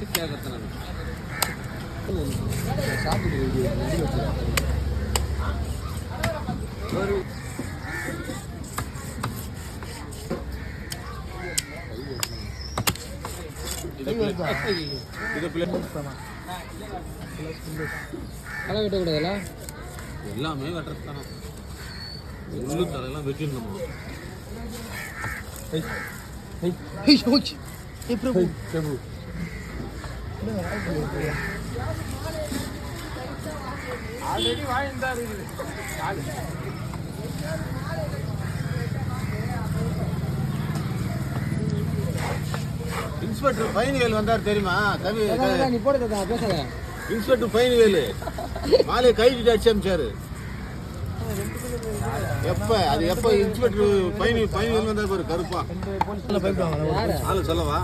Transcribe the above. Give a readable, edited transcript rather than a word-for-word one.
கேட்கறேன் களை வெட்டக்கூடாதுல்ல? எல்லாமே வெட்டுறது தானே. உள்ளு தலையெல்லாம் வெட்டிடணுமா? ஆல்ரெடி வாங்கிட்டு இன்ஸ்பெக்டர் பையன்வேல் வந்தார் தெரியுமா? கவி நீ போடுறத பேசாத. இன்ஸ்பெக்டர் பையன்வேல் மாலையை கைட்டு அடிச்சு அமிச்சாரு. எப்ப அது எப்ப இன்ஸ்பெக்டர் பையன்வேல் வந்தார் பாரு கருப்பா. யாரு? சொல்லவா?